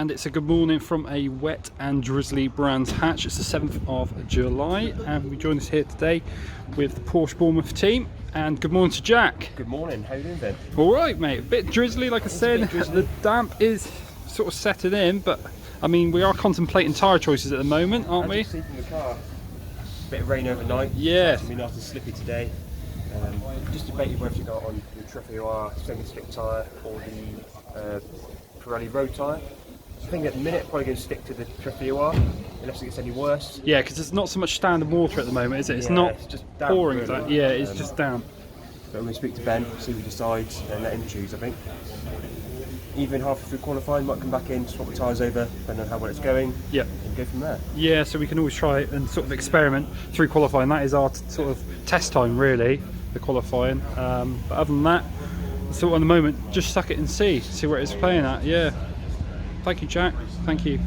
and it's a good morning from a wet and drizzly Brands Hatch. It's the 7th of July and we join us here today with the Porsche Bournemouth team. And good morning to Jack. Good morning, how you doing, Ben? Alright mate, a bit drizzly like I said. The damp is sort of setting in, but I mean we are contemplating tyre choices at the moment, aren't we? As you see from the car, bit of rain overnight. Yeah. It's been nice and slippy today. Just debated whether to go on the Traffior semi-slick tyre or the Pirelli road tyre. I think at the minute probably going to stick to the Traffior unless it gets any worse. Yeah, because there's not so much standing water at the moment, is it? It's just not damp, pouring. really. Yeah, it's just damp. But we're going to speak to Ben, see what he decides, and let him choose. I think even halfway through qualifying, might come back in, swap the tyres over, depending on how well it's going. Yeah. And go from there. Yeah, so we can always try and sort of experiment through qualifying. That is our sort of test time, really, the qualifying. But other than that, so at the moment, just suck it and see where it's playing at. Yeah. Thank you, Jack. Thank you.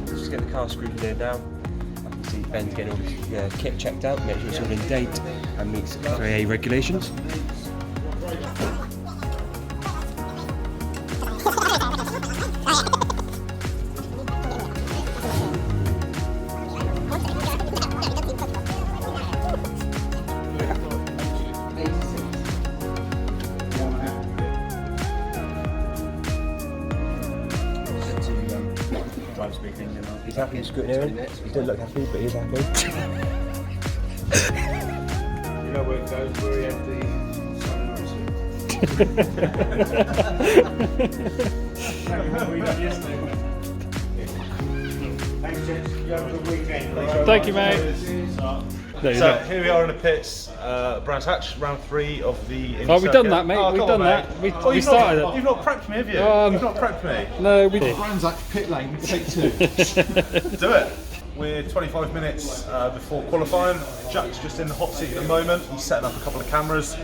Just get the car screwed in there now. I can see Ben's getting all his kit checked out, make sure it's all in date and meets FIA regulations. He's happy with scrutineering. He doesn't look happy, but he's happy. You know where it goes, where he had the Thank you, mate. So here we are in the pits, Brands Hatch, round 3 of the Indy Oh, we've done circuit. that, mate. Oh, We've come done on, that. mate. We started it. You've not prepped me, have you? You've not prepped me. No, we did. Brands Hatch pit lane, take 2. Do it. We're 25 minutes before qualifying. Jack's just in the hot seat at the moment. He's setting up a couple of cameras.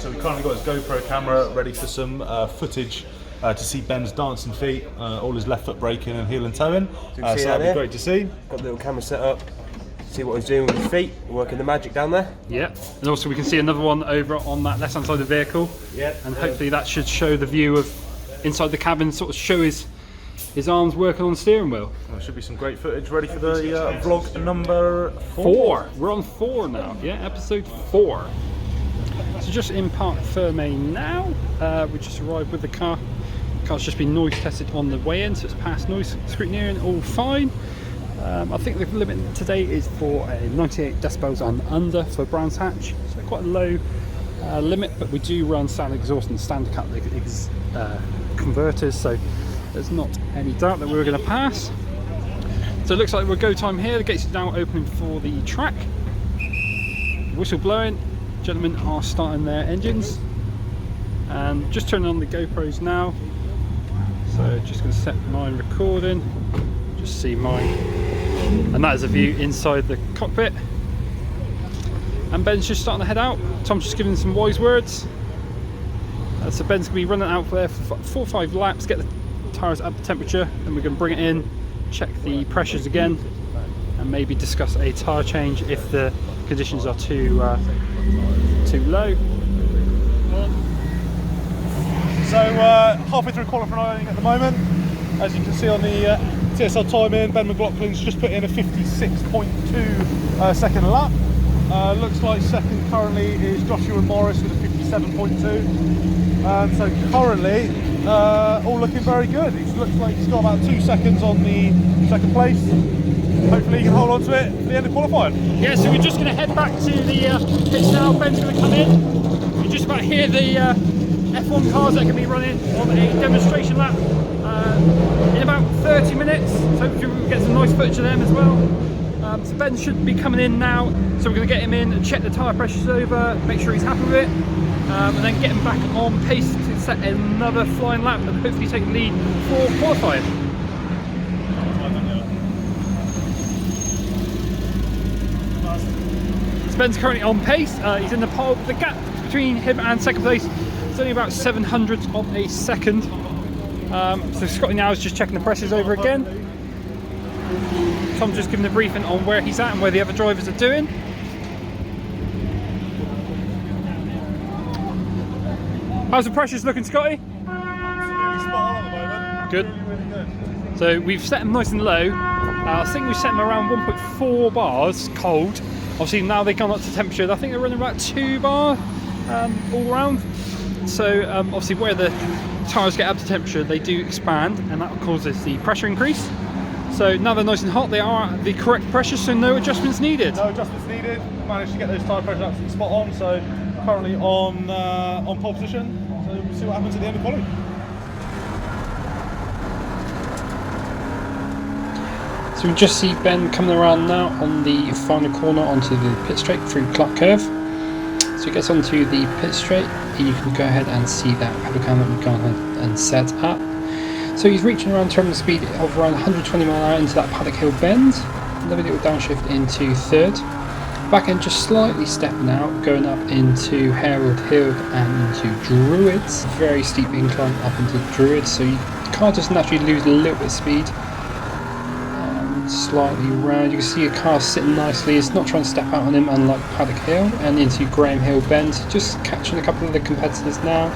So we've currently got his GoPro camera ready for some footage to see Ben's dancing feet, all his left foot braking and heel and toeing. So that'd be great to see. Got the little camera set up. See what he's doing with his feet, working the magic down there. Yeah, and also we can see another one over on that left hand side of the vehicle. Yeah. And hopefully that should show the view of inside the cabin, sort of show his arms working on the steering wheel. There should be some great footage ready for the vlog number 4. We're on 4 now, yeah, episode 4. So just in Parc Ferme now, we just arrived with the car. The car's just been noise tested on the way in, so it's passed noise scrutineering, all fine. I think the limit today is for a 98 decibels and under for Brands Hatch, so quite a low limit, but we do run standard exhaust and standard catalytic converters, so there's not any doubt that we're going to pass. So it looks like we're go time here. The gates are now opening for the track. Whistle blowing. Gentlemen are starting their engines. And just turning on the GoPros now. So just going to set mine recording. Just see mine. And that is a view inside the cockpit. And Ben's just starting to head out. Tom's just giving some wise words. So Ben's going to be running out there for 4 or 5 laps, get the tyres up to temperature, then we're going to bring it in, check the pressures again, and maybe discuss a tyre change if the conditions are too low. So halfway through qualifying at the moment. As you can see on the TSL timing, Ben McLaughlin's just put in a 56.2 second lap. Looks like second currently is Joshua Morris with a 57.2. So currently, all looking very good. It looks like he's got about 2 seconds on the second place. Hopefully he can hold on to it for the end of qualifying. Yeah, so we're just going to head back to the pits now. Ben's going to come in. You just about hear the F1 cars that are going to be running on a demonstration lap in about 30 minutes. So hopefully we'll get some nice footage of them as well. So Ben should be coming in now, so we're going to get him in and check the tyre pressures over, make sure he's happy with it, and then get him back on pace to set another flying lap and hopefully take the lead for qualifying. So Ben's currently on pace, he's in the pole. The gap between him and second place is only about 700ths of a second. So Scotty now is just checking the pressures over again. Tom's just giving the briefing on where he's at and where the other drivers are doing. How's the pressures looking, Scotty? Absolutely spot on at the moment. Good. Really good. So we've set them nice and low. I think we've set them around 1.4 bars cold. Obviously now they've gone up to temperature. I think they're running about 2 bar all round. So obviously where the tyres get up to temperature, they do expand, and that causes the pressure increase. So now they're nice and hot, they are at the correct pressure, so no adjustments needed. No adjustments needed. Managed to get those tyre pressures absolutely spot on. So currently on pole position. So we'll see what happens at the end of quality. So we just see Ben coming around now on the final corner onto the pit straight through Clark Curve. So he gets onto the pit straight, and you can go ahead and see that pedal cam that we've gone ahead and set up. So he's reaching around terminal speed of around 120 mph into that Paddock Hill bend. Lovely little downshift into third. Back end just slightly stepping out, going up into Harewood Hill and into Druids. Very steep incline up into Druids, so you can't just naturally lose a little bit of speed. Slightly round, you can see a car sitting nicely. It's not trying to step out on him, unlike Paddock Hill, and into Graham Hill bend, just catching a couple of the competitors now,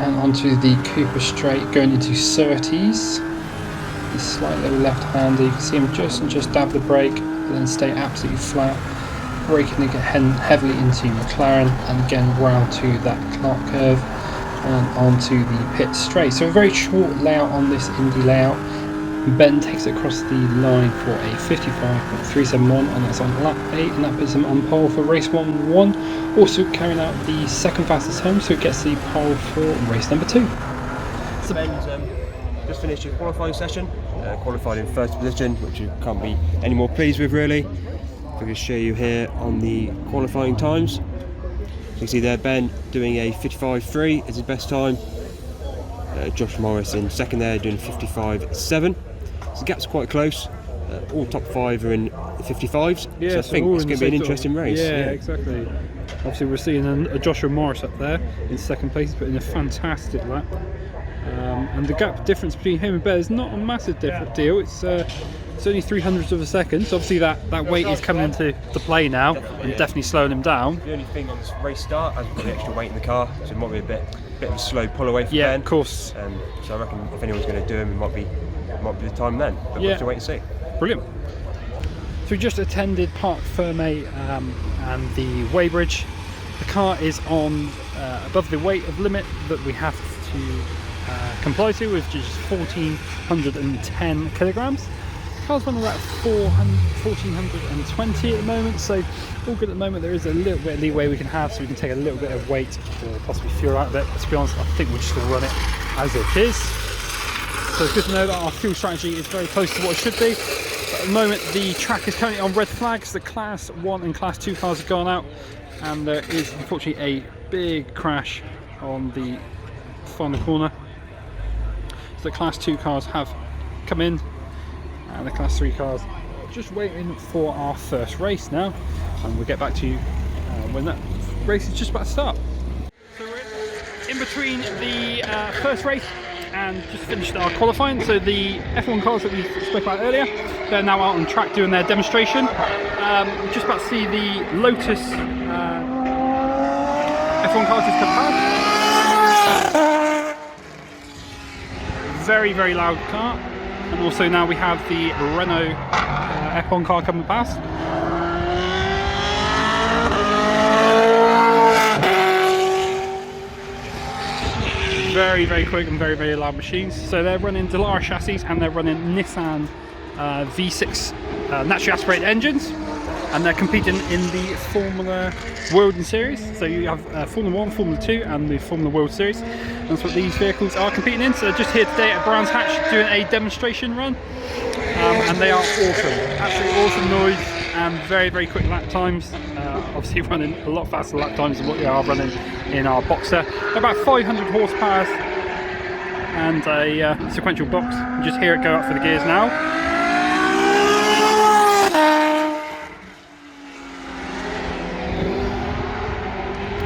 and onto the Cooper straight going into Surtees. This slight little left-hander, you can see him just dab the brake and then stay absolutely flat, braking again heavily into McLaren, and again round to that Clark Curve and onto the pit straight. So a very short layout on this Indy Layout. Ben takes it across the line for a 55.371, and that's on lap 8, and that puts him on pole for race 1-1. Also carrying out the second fastest time, so it gets the pole for race number 2. So Ben's just finished your qualifying session, qualified in first position, which you can't be any more pleased with really. If I can show you here on the qualifying times. So you can see there Ben doing a 55.3 is his best time. Josh Morris in second there doing 55.7. So the gap's quite close. All top 5 are in 55s. Yeah, so I think it's going to be an interesting race. Yeah, exactly. Obviously we're seeing a Joshua Morris up there in second place. He's put in a fantastic lap. And the gap difference between him and Ben is not a massive deal. It's only 300ths of a second. So obviously that weight is coming into the play now, and definitely slowing him down. The only thing on this race start, as we've got the extra weight in the car, so it might be a bit of a slow pull away for Ben. Yeah, of course. So I reckon if anyone's going to do him, it might be the time then. But we'll have to wait and see. Brilliant. So we just attended Parc Ferme and the weighbridge. The car is on above the weight of limit that we have to comply to, which is 1,410 kilograms. The car's running about 1,420 at the moment, so all good at the moment. There is a little bit of leeway we can have, so we can take a little bit of weight or possibly fuel out of it. But to be honest, I think we're just going to run it as it is. So it's good to know that our fuel strategy is very close to what it should be. But at the moment, the track is currently on red flags. The Class 1 and Class 2 cars have gone out, and there is unfortunately a big crash on the final corner. So the Class 2 cars have come in, and the Class 3 cars just waiting for our first race now, and we'll get back to you when that race is just about to start. So we're in between the first race and just finished our qualifying. So the F1 cars that we spoke about earlier, they're now out on track doing their demonstration. We're just about to see the Lotus F1 cars just come past. Very, very loud car. And also now we have the Renault F1 car coming past. Very, very quick and very, very loud machines. So they're running Dallara chassis, and they're running Nissan V6 naturally aspirated engines, and they're competing in the Formula World Series. So you have Formula 1, Formula 2 and the Formula World Series. That's what these vehicles are competing in. So they're just here today at Brands Hatch doing a demonstration run, and they are awesome. Absolutely awesome noise and very, very quick lap times. Obviously running a lot faster lap times than what they are running in our Boxer. They're about 500 horsepower and a sequential box. You just hear it go up for the gears now.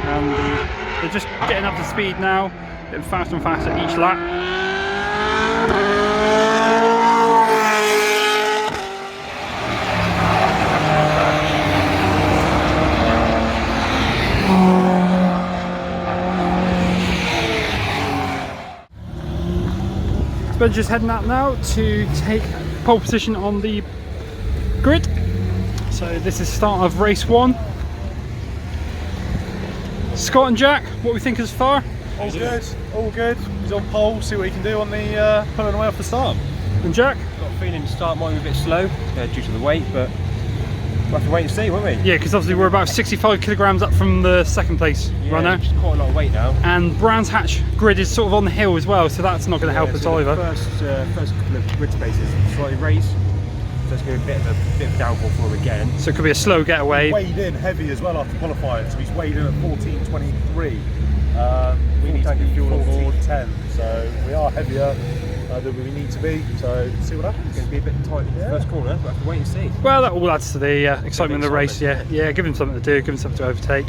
And they're just getting up to speed now, getting faster and faster each lap. Ben's just heading out now to take pole position on the grid. So this is start of race 1. Scott and Jack, what we think as far? All good, all good. He's on pole, see what he can do on the pulling away off the start. And Jack? Got a feeling the start might be a bit slow due to the weight, but we'll have to wait and see, won't we? Yeah, because obviously we're about 65 kilograms up from the second place runner. It's quite a lot of weight now. And Brands Hatch grid is sort of on the hill as well, so that's not going to help us so either. The first couple of grid spaces slightly raised, so it's going to be a bit of a downfall for him again. So it could be a slow getaway. Weighed in heavy as well after qualifying, so he's weighed in at 14.23. We need to be fuel on board. 14.10, so we are heavier than we need to be, so see what happens. It's going to be a bit tight in the first corner, but we'll have to wait and see. Well, that all adds to the excitement of the race, yeah. Yeah, give him something to do, give him something to overtake.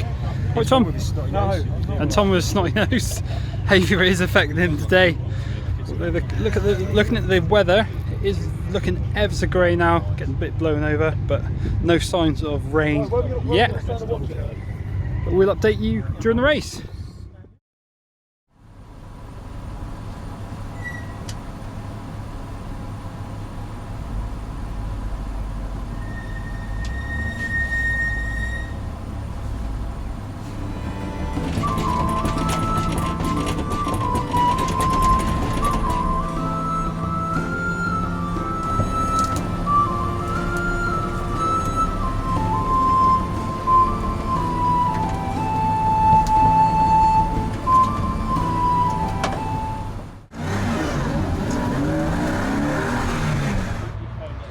Right, Tom? With his snotty nose. And Tom with a snotty nose. Behaviour is affecting him today. Looking at the weather, it is looking ever so grey now, getting a bit blown over, but no signs of rain yet. But we'll update you during the race.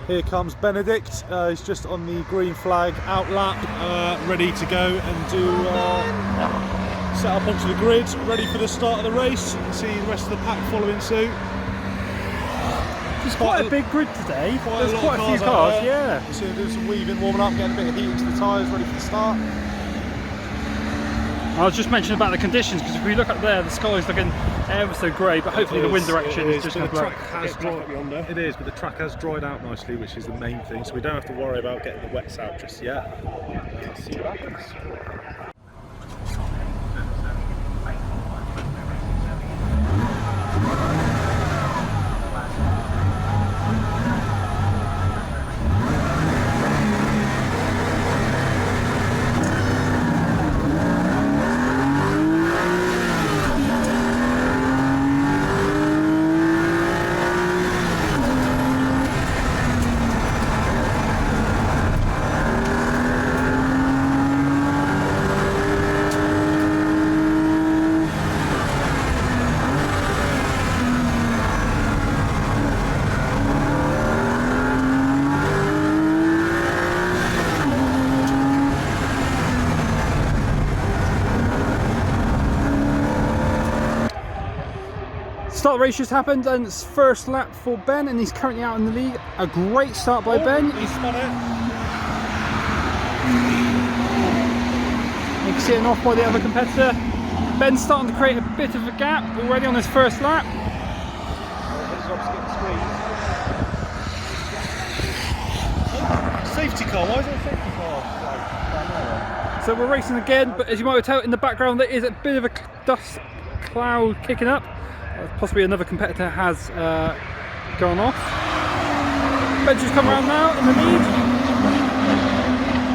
Here comes Benedict, he's just on the green flag out lap, ready to go and do set up onto the grid, ready for the start of the race. You can see the rest of the pack following suit. It's quite a big grid today. There's quite a few cars, yeah. So doing some weaving, warming up, getting a bit of heat into the tyres, ready for the start. I was just mentioning about the conditions, because if we look up there, the sky's looking ever so grey, but hopefully the wind direction is just going to blow. It is, but the track has dried out nicely, which is the main thing, so we don't have to worry about getting the wets out just yet. Let's see what happens. Start of the race just happened, and it's first lap for Ben, and he's currently out in the lead. A great start by Ben. He spun it. You can see it off by the other competitor. Ben's starting to create a bit of a gap already on his first lap. Safety car, why is there a safety car? So we're racing again, but as you might tell in the background there is a bit of a dust cloud kicking up. Possibly another competitor has gone off. Ben's just come around now in the lead.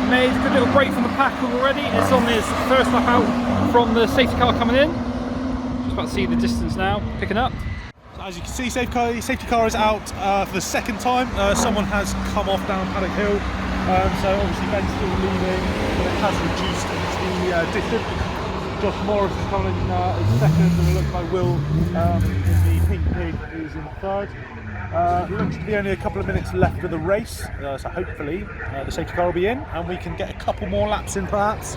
Made a good little break from the pack already. It's on his first lap out from the safety car coming in. Just about to see the distance now, picking up. So as you can see, safety car is out for the second time. Someone has come off down Paddock Hill. So obviously Ben's still leading, but it has reduced the distance. Josh Morris is coming in second, and it looks like Will in the pink pig is in third. Looks to be only a couple of minutes left of the race, so hopefully the safety car will be in and we can get a couple more laps in perhaps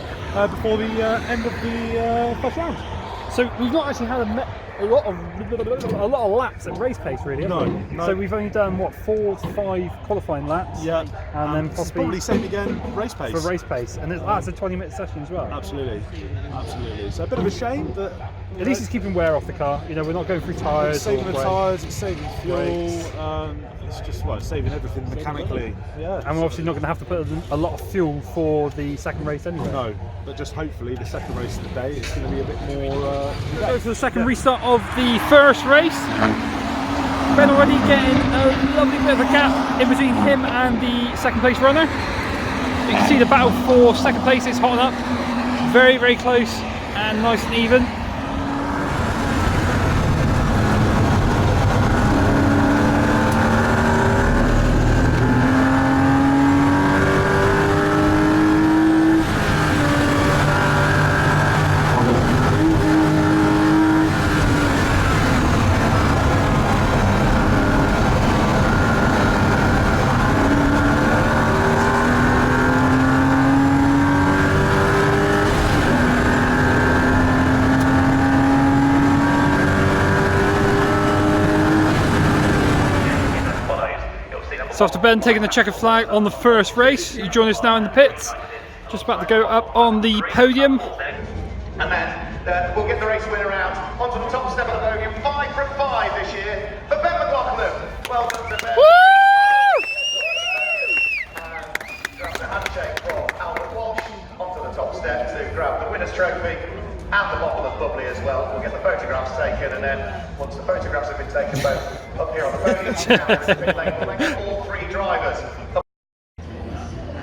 before the end of the first round. So we've not actually had a lot of laps at race pace, really. No. So we've only done what, 4 to 5 qualifying laps. Yeah, and then it's probably same again race pace. For race pace, and that's a 20-minute session as well. Absolutely. So a bit of a shame that at least it's keeping wear off the car. You know, we're not going through tyres. It's saving the tyres, it's saving fuel. It's just saving everything mechanically. Yeah. And we're obviously not going to have to put a lot of fuel for the second race anyway. No, but just hopefully the second race of the day is going to be a bit more. We'll go for the second restart of the first race. Ben already getting a lovely bit of a gap in between him and the second place runner. You can see the battle for second place is hot up. Very, very close and nice and even. So after Ben taking the checkered flag on the first race, you join us now in the pits. Just about to go up on the podium. And then we'll get the race winner out onto the top step of the podium. 5 from 5 this year for Ben McLaughlin. Well done to Ben. And grab the handshake for Albert Walsh onto the top step to grab the winner's trophy and the bottle of bubbly as well. We'll get the photographs taken, and then once the photographs have been taken both up here on the podium, we'll get all 3 drivers.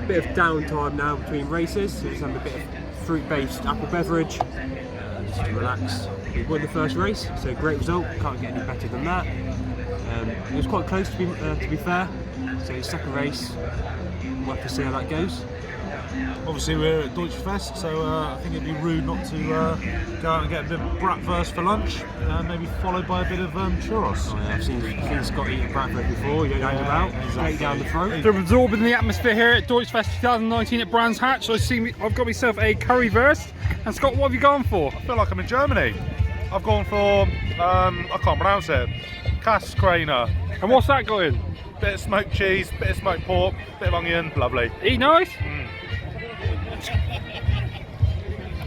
Bit of downtime now between races, so just having a bit of fruit-based apple beverage, just to relax. We won the first race, so great result, can't get any better than that. It was quite close to be fair, so second race, we'll have to see how that goes. Obviously we're at Deutsche Fest, so I think it'd be rude not to go out and get a bit of bratwurst for lunch, maybe followed by a bit of churros. Oh, yeah, I've seen Scott eat bratwurst before, you don't hang about, straight down the throat. They're absorbing the atmosphere here at Deutsche Fest 2019 at Brands Hatch. I've got myself a currywurst. And Scott, what have you gone for? I feel like I'm in Germany. I've gone for, I can't pronounce it, Kasskrainer. And what's that got in? Bit of smoked cheese, bit of smoked pork, bit of onion, lovely. Eat nice?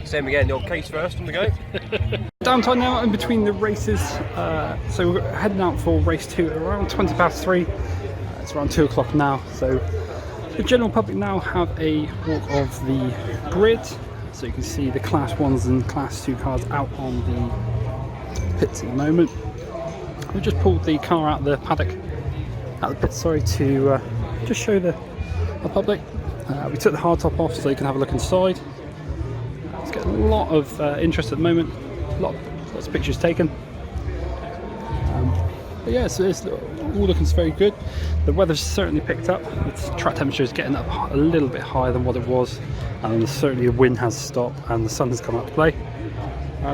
Same again, the old case first on the go. Downtime now in between the races. So we're heading out for race 2 at around 20 past 3. It's around 2 o'clock now. So the general public now have a walk of the grid. So you can see the Class 1s and Class 2 cars out on the pits at the moment. We just pulled the car out of the paddock, out of the pits, sorry, to just show the public. We took the hardtop off so you can have a look inside. It's getting a lot of interest at the moment, lots of pictures taken. But yeah, so it's all looking very good. The weather's certainly picked up. The track temperature is getting up a little bit higher than what it was, and certainly the wind has stopped and the sun has come out to play.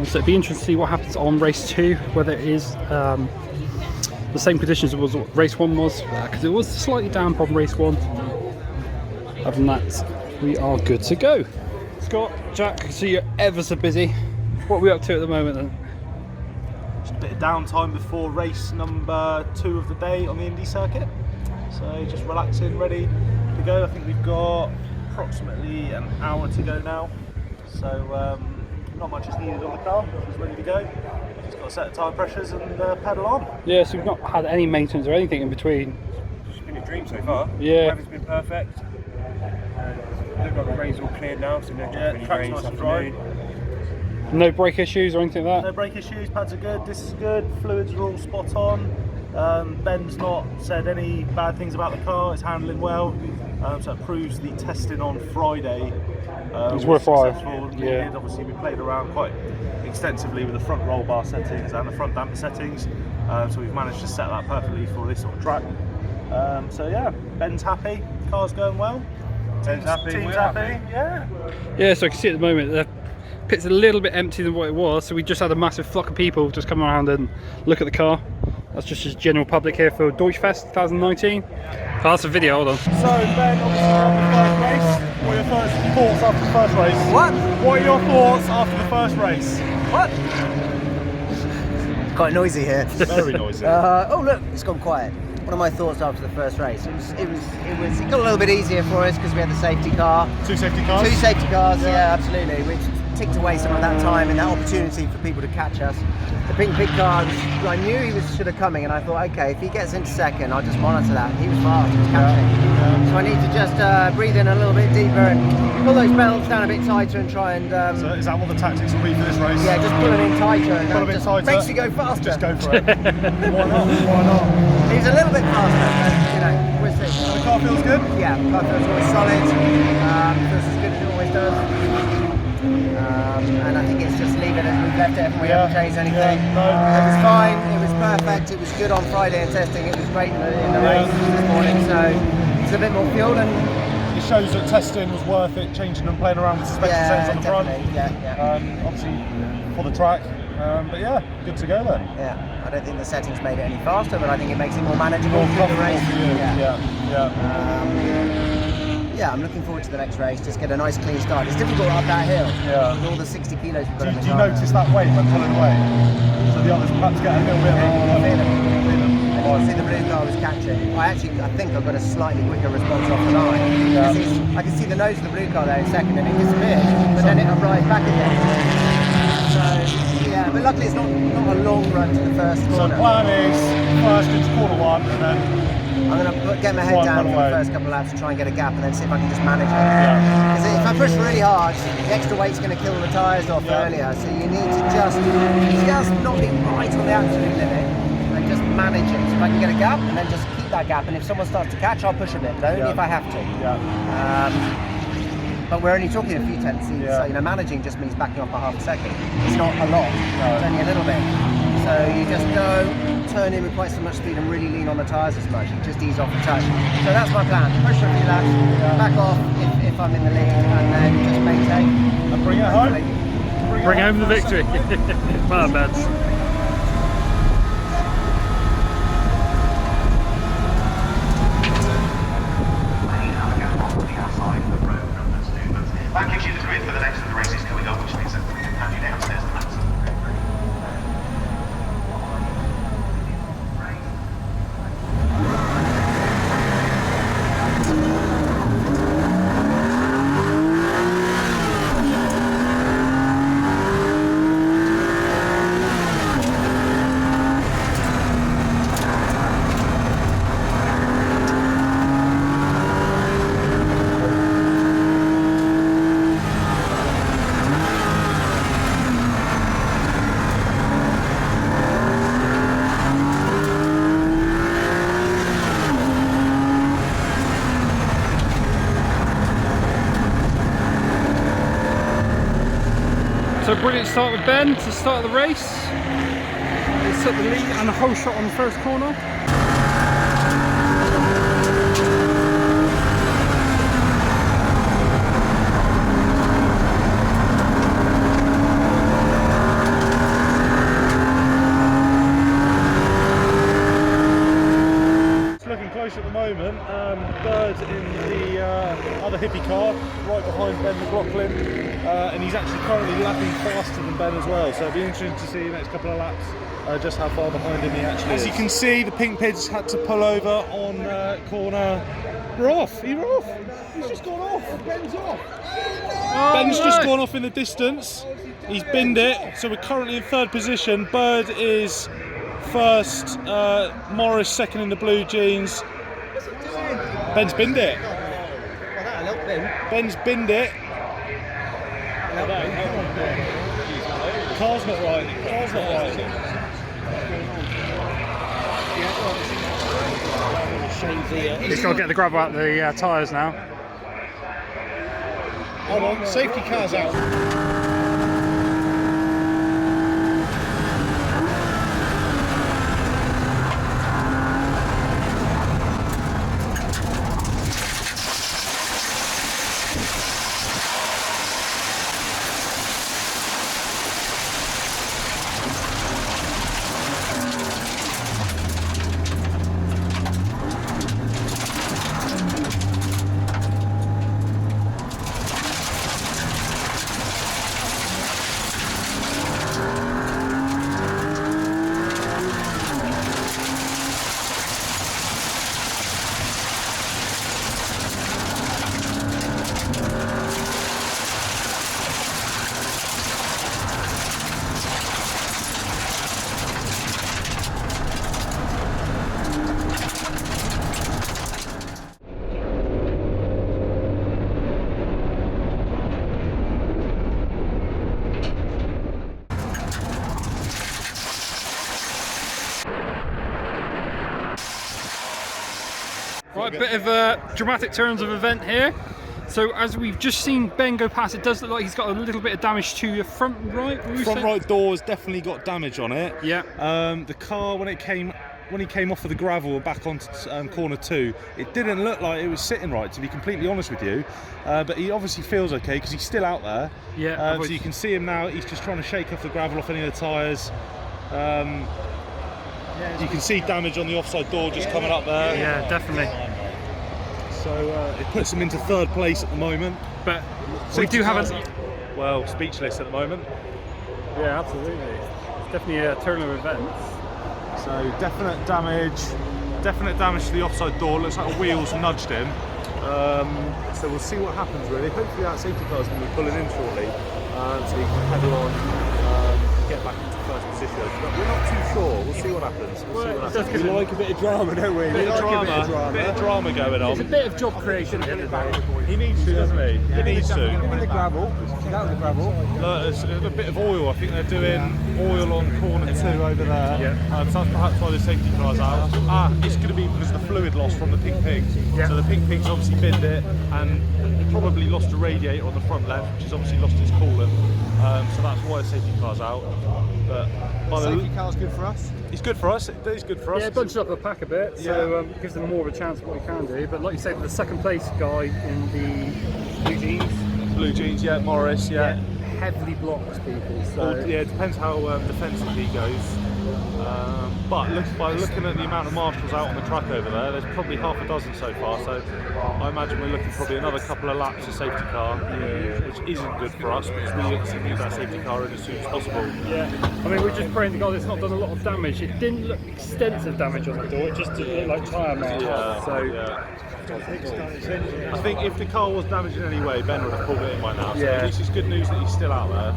So it'd be interesting to see what happens on race 2, whether it is the same conditions as what race 1 was, because it was slightly damp on race 1. Other than that, we are good to go. Scott, Jack, so you're ever so busy. What are we up to at the moment then? Just a bit of downtime before race number 2 of the day on the Indy circuit. So just relaxing, ready to go. I think we've got approximately an hour to go now. So not much is needed on the car, it's ready to go. Just got to set the tyre pressures and pedal on. Yeah, so we've not had any maintenance or anything in between. It's been a dream so far. Yeah. The weather's been perfect. Look like the rain's all cleared now, so no Yeah, track's nice and dry. No brake issues or anything like No that? brake issues, pads are good, this is good, fluids are all spot on. Ben's not said any bad things about the car, it's handling well. So it proves the testing on Friday It's worthwhile. successful. Yeah. Obviously we played around quite extensively with the front roll bar settings and the front damper settings. So we've managed to set that perfectly for this sort of track. So yeah, Ben's happy, car's going well. Team's happy, yeah. Yeah, so I can see at the moment the pit's a little bit empty than what it was, so we just had a massive flock of people just come around and look at the car. That's just the general public here for Deutsche Fest 2019. Oh, that's a video, hold on. So Ben, obviously on the first race, what are your first thoughts after the first race? What? What are your thoughts after the first race? What? Quite noisy here. Very noisy. Oh look, it's gone quiet. One of my thoughts after the first race, it got a little bit easier for us because we had the safety car. 2 safety cars? 2 safety cars, yeah, absolutely. Which ticked away some of that time and that opportunity for people to catch us. The pink pig car, I knew he should have coming, and I thought, okay, if he gets into second, I'll just monitor that. He was fast, he was catching. So I need to just breathe in a little bit deeper and pull those belts down a bit tighter and try and... so is that what the tactics will be for this race? Yeah, just pull them in tighter and pull them in just tighter. makes you go faster. Just go for it. Why not? Why not? He's a little bit faster, but, you know, we'll see. So the car feels good? Yeah, the car feels always solid. Feels as good as it always does. And I think it's just leave it as we've left it and we haven't changed anything. No. It was fine, it was perfect, it was good on Friday in testing, it was great in the race this morning, so it's a bit more fuel and... It shows that testing was worth it, changing and playing around with suspension settings on the front. Obviously for the track, but yeah, good to go then. Yeah, I don't think the settings made it any faster, but I think it makes it more manageable for the race. Yeah, I'm looking forward to the next race. Just get a nice clean start. It's difficult up that hill. Yeah. With all the 60 kilos we've got in the Do you car. notice that weight when pulling away? So the others perhaps get a little bit I can see the blue car was catching. I think I've got a slightly quicker response off the line. Yeah. I can see the nose of the blue car there in second and it disappeared, but then it arrived back again. So, yeah, but luckily it's not a long run to the first So corner. the plan is first into corner one and then... I'm going to get my head down for the first couple of laps to try and get a gap and then see if I can just manage it. Because if I push really hard, the extra weight's going to kill the tyres off earlier. So you need to just not be right on the absolute limit and just manage it. So if I can get a gap and then just keep that gap, and if someone starts to catch, I'll push a bit, but only if I have to. But we're only talking a few tenths, so you know, managing just means backing off by half a second. It's not a lot, it's only a little bit. So you just don't turn in with quite so much speed and really lean on the tyres as much. You just ease off the touch. So that's my plan. Push for a few laps, back off if I'm in the lead, and then just maintain. And bring it home. Bring home the victory. Well done, Benz. That gives you the grid for the next of the races coming up, which means that we can hand you downstairs the maps. So brilliant start with Ben to start the race. He took the lead and the whole shot on the first corner. It's looking close at the moment. Bird in the other hippie car, right behind Ben McLaughlin, and he's actually currently lapping faster than Ben as well. So it'll be interesting to see the next couple of laps just how far behind him he actually is. As you can see, the pink pigs had to pull over on corner. We're off. You're off. He's just gone off. Ben's off. Ben's just gone off in the distance. He's binned it. So we're currently in third position. Bird is first. Morris second in the blue jeans. Ben's binned it. Ben's binned it. Car's not right. Car's not right. He's got to get the grab out the tyres now. Hold on, safety car's out. Right, bit of dramatic turns of event here. So as we've just seen Ben go past, it does look like he's got a little bit of damage to your front right. Front right door has definitely got damage on it. Yeah. The car when he came off of the gravel back onto corner 2, it didn't look like it was sitting right, to be completely honest with you. But he obviously feels okay because he's still out there. Yeah. So you can see him now. He's just trying to shake off the gravel off any of the tyres. You can see damage on the offside door just coming up there. Yeah, definitely. So it puts him into 3rd place at the moment. But we do have a... Well, speechless at the moment. Yeah, absolutely. It's definitely a turn of events. So definite damage to the offside door. Looks like a wheel's nudged him. So we'll see what happens really. Hopefully that safety car's going to be pulling in shortly, so he can pedal on, get back into 1st position. But we're not too sure. We'll see what happens. We like a bit of drama, don't we? Bit of drama going on. It's a bit of job creation at the end of the day. He needs to, doesn't he? He needs to. In the gravel. Down the gravel. There's a bit of oil. I think they're doing oil on corner 2 over there. Yeah. So that's perhaps why the safety car's out. It's going to be because of the fluid loss from the pink pig. Yeah. So the pink pig's obviously binned it and probably lost a radiator on the front left, which has obviously lost its coolant. So that's why the safety car's out. But Safety car's good for us. it's good for us. It is good for us. Yeah, it bunches up the pack a bit, so gives them more of a chance of what he can do. But like you said, the 2nd place guy in the blue jeans, Yeah, Morris, heavily blocks people. So it depends how defensive he goes. But by looking at the amount of marshals out on the track over there, there's probably half a dozen so far. So I imagine we're looking probably another couple of laps of safety car, which isn't good for us because we look to move that safety car in as soon as possible. yeah, I mean we're just praying to God it's not done a lot of damage. It didn't look extensive damage on the door. It just did look like tyre marks. I think if the car was damaged in any way, Ben would have pulled it in by now. So at least it's good news that he's still out there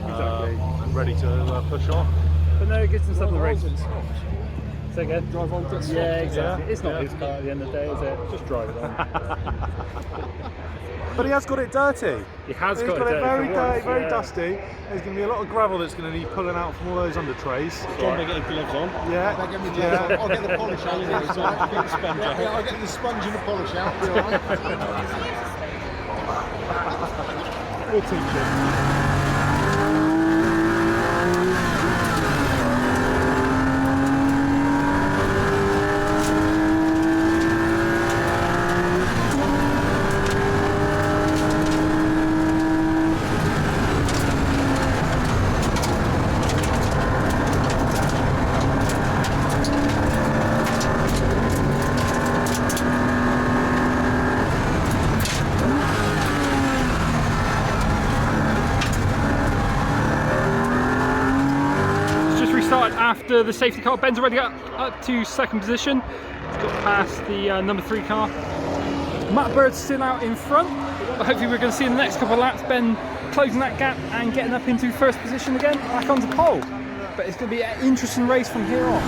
and ready to push on. But no, it gives him something to race. Say again? Drive on. Yeah, exactly. It's not his car at the end of the day, is it? Just drive it on. But he has got it dirty. He has He's got got it it very dirty, dirty, very dusty. There's going to be a lot of gravel that's going to need pulling out from all those under trays. John, they get his gloves on. Yeah. They get me gloves on. I'll get the polish out anyway, so I'll get the sponge out. Yeah, I'll get the sponge and the polish out. Be all right. We'll teach him. After the safety car, Ben's already got up to 2nd position. He's got past the number 3 car. Matt Bird's still out in front, but hopefully we're going to see in the next couple of laps Ben closing that gap and getting up into 1st position again, back onto pole. But it's going to be an interesting race from here on.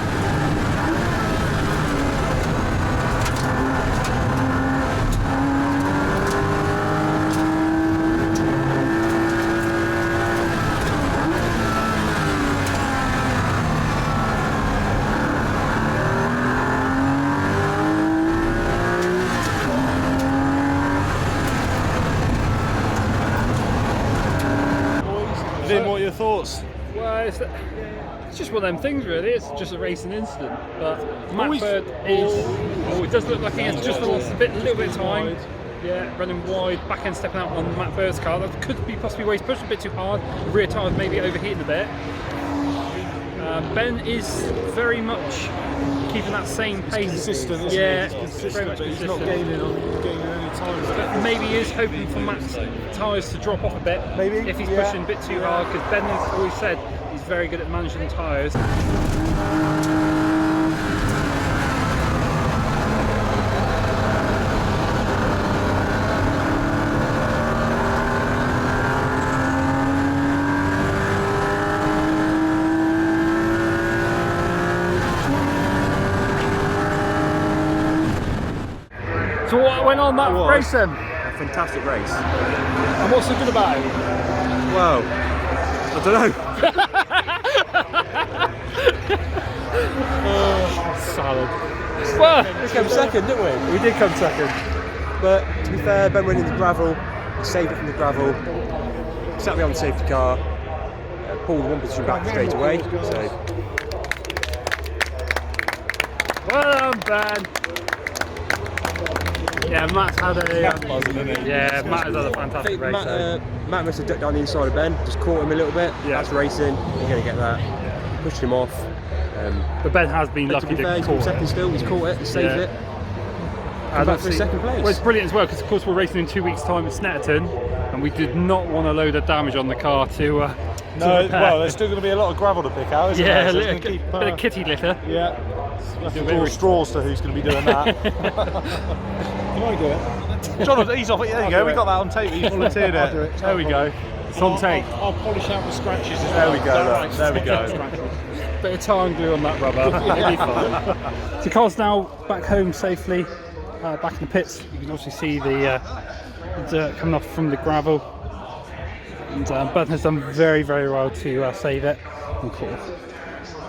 Vin, what are your thoughts? Well, it's just one of them things really, it's just a racing incident. But Matt Bird is, it does look like he has just lost a little bit of time. Yeah, running wide, back end stepping out on Matt Bird's car. That could be possibly where he's pushed a bit too hard, rear tyre maybe overheating a bit. Ben is very much keeping that same pace. Consistent, isn't yeah, he? it's very much but he's consistent. not gaining any time. But maybe he is hoping for Matt's tyres to drop off a bit. Maybe, if he's yeah. pushing a bit too hard, because Ben has always said he's very good at managing the tyres. So what went on that race then? A fantastic race. And what's so good about it? Well, I don't know. Salad. Well, We came second, didn't we? we did come second. But to be fair, Ben went in the gravel, saved it from the gravel, sat behind the safety car, pulled one position back straight away. So Well done, Ben. Yeah, Matt's had a Matt has had a I fantastic think race. Matt must have ducked down the inside of Ben, just caught him a little bit. Yeah. That's racing, you're going to get that. Pushed him off. But Ben has been But to lucky be fair, to he's been caught second it. still, he's caught it, he saved Yeah. it. Come back for second place. Well, it's brilliant as well because of course we're racing in 2 weeks' time at Snetterton, and we did not want a load of damage on the car to No, repair. well, there's still going to be a lot of gravel to pick out, isn't yeah, there? a So it's little, gonna keep, bit of kitty litter. yeah, we'll have to draw straws to who's going to be doing that. Can I do it? John, ease off it. There you go. We got that on tape. You volunteered it. There we go. It's on tape. I'll polish out the scratches as There well. we go. Look. There we go. Bit of tar and glue on that rubber. It'll be fine. So car's now back home safely. Back in the pits. You can obviously see the dirt coming off from the gravel. And Ben has done very, very well to save it and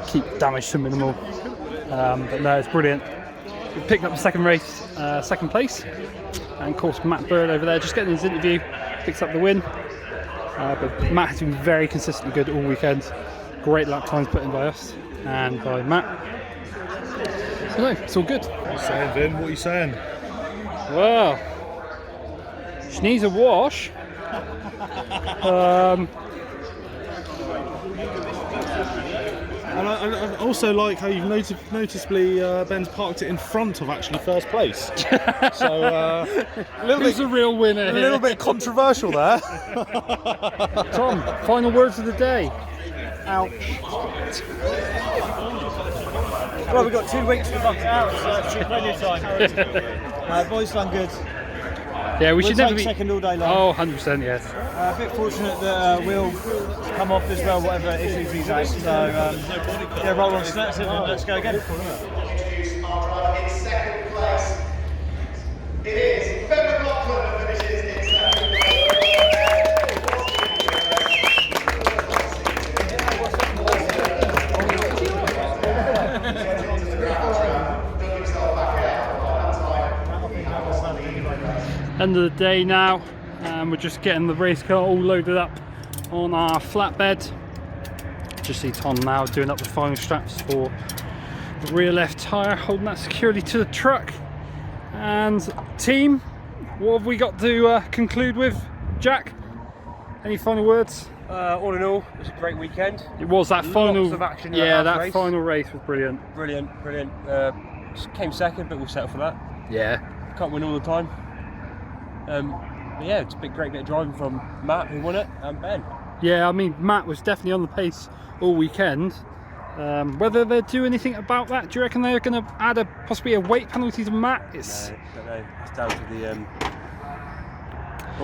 keep damage to minimal. But no, it's brilliant. We picked up the second race, second place, and of course Matt Bird over there just getting his interview, picks up the win. But Matt has been very consistently good all weekend. Great lap times put in by us and by Matt. So no, it's all good. What are you saying, Vin? What are you saying? Well, she needs a wash. And I also like how you've noticeably Ben's parked it in front of actually first place. So a little Who's bit, the real winner a here? little bit controversial there. Tom, final words of the day. Out. Well, we've got 2 weeks to buck it out, so plenty of time. Boys done good. Yeah, we should We'll never take be. second all day long. Oh, 100%, yes. A bit fortunate that Will come off as well, whatever issues he's had. So yeah, roll on Snets and let's go again. In second place, it is Ben McLaughlin that finishes in second place. End of the day now, and we're just getting the race car all loaded up on our flatbed. Just see Tom now doing up the final straps for the rear left tyre, holding that securely to the truck. And team, what have we got to conclude with? Jack, any final words? All in all, it was a great weekend. It was that final. Lots of action in yeah, that that race. final race was brilliant. Brilliant. Came second, but we'll settle for that. Yeah. Can't win all the time. But yeah, it's a great bit of driving from Matt, who won it, and Ben. Yeah, I mean, Matt was definitely on the pace all weekend. Whether they'll do anything about that, do you reckon they're going to add possibly a weight penalty to Matt? It's No, don't know. It's down to the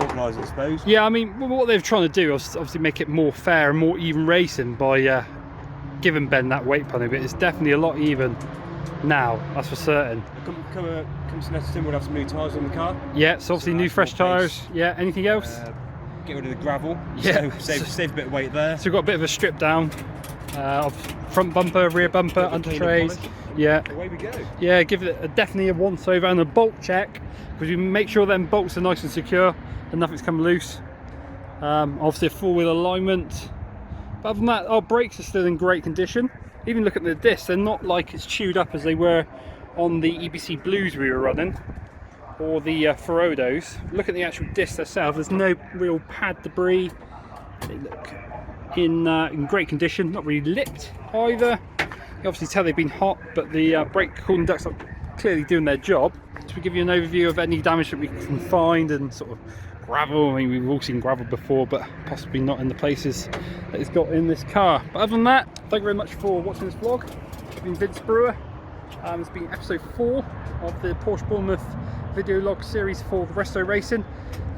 organiser, I suppose. yeah, I mean, what they're trying to do is obviously make it more fair and more even racing by giving Ben that weight penalty, but it's definitely a lot even now, that's for certain. Come to Snetterton, we'll have some new tyres on the car. Yeah, so obviously So new that's fresh more tyres. pace. Yeah, anything else? Get rid of the gravel. Yeah. So save a bit of weight there. So we've got a bit of a strip down of front bumper, rear bumper, Bit of a under cleaner trays. polish. Yeah. Away we go. Yeah, give it definitely a once over and a bolt check, because we make sure them bolts are nice and secure and nothing's come loose. Obviously a four-wheel alignment. But other than that, our brakes are still in great condition. Even look at the discs, they're not like it's chewed up as they were on the EBC Blues we were running, or the Ferodos. Look at the actual discs themselves, there's no real pad debris. They look in great condition, not really lipped either. You obviously tell they've been hot, but the brake cooling ducts are clearly doing their job. So we give you an overview of any damage that we can find, and sort of gravel. I mean, we've all seen gravel before, but possibly not in the places that it's got in this car. But other than that, thank you very much for watching this vlog. It's been Vince Brewer. It's been episode 4 of the Porsche Bournemouth video log series for the Restoracing.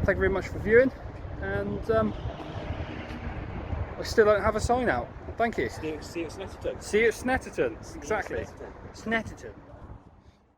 Thank you very much for viewing, and I still don't have a sign out. Thank you. See you at Snetterton. See you at Snetterton. Exactly. Snetterton.